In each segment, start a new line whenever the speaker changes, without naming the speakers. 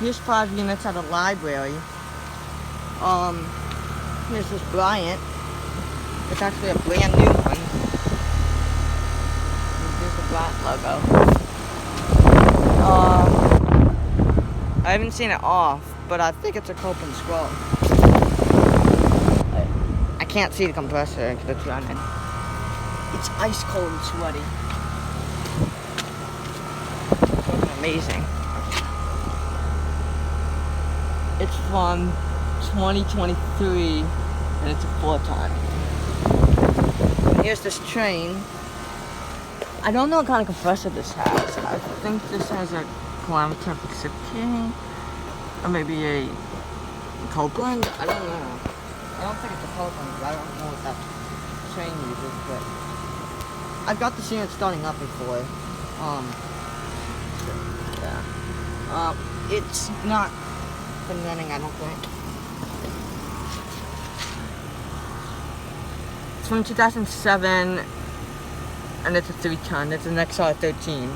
Here's 5 units at a library. Here's this Bryant. It's actually a brand new one. Here's the Bryant logo. I haven't seen it off, but I think it's a Copen scroll. I can't see the compressor because it's running. It's ice cold and sweaty. It's fucking amazing. It's from 2023 and it's a 4-ton. Here's this train. I don't know what kind of compressor this has. I think this has a kilometer Pacific or maybe a Copen. I don't know. I don't think it's a Copen, but I don't know what that train uses, but I've got the unit starting up before. Yeah. It's not been running, I don't think. It's from 2007 and it's a 3-ton. It's an XR13.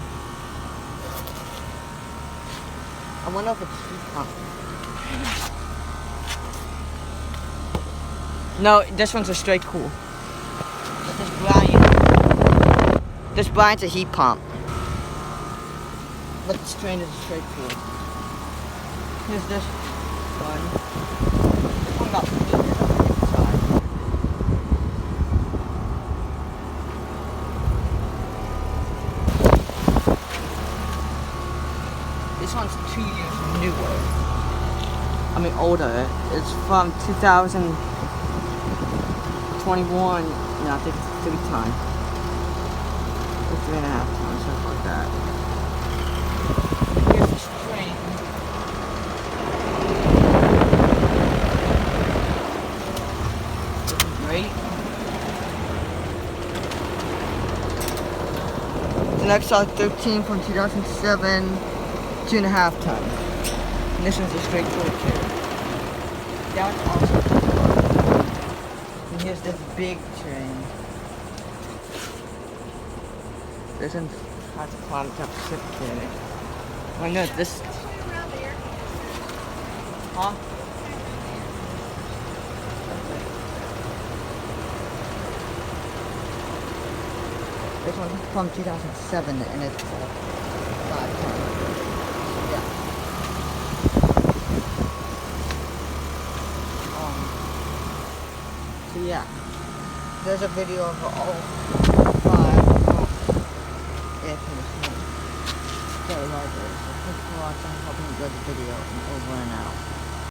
I wonder if it's heat pump. No, this one's a straight cool. But this Bryant's a heat pump. But this train is a straight cool. Here's this one. This one got painted on the inside. This one's 2 years newer. I mean older. It's from 2021. No, I think it's a 3-ton. Or 3.5 tons, something like that. Here's this train. This is great. It's an XR13 from 2007. 2.5 tons. And this one's a straight cool too. That one's awesome. And here's this big train. This one has a kilometer Pacific in it. Oh no, this. Huh? This one's from 2007 and it's 5 tons. So yeah, there's a video of all 5 air conditioners. Very library. So thanks for watching. Hope you enjoyed the video and over and out.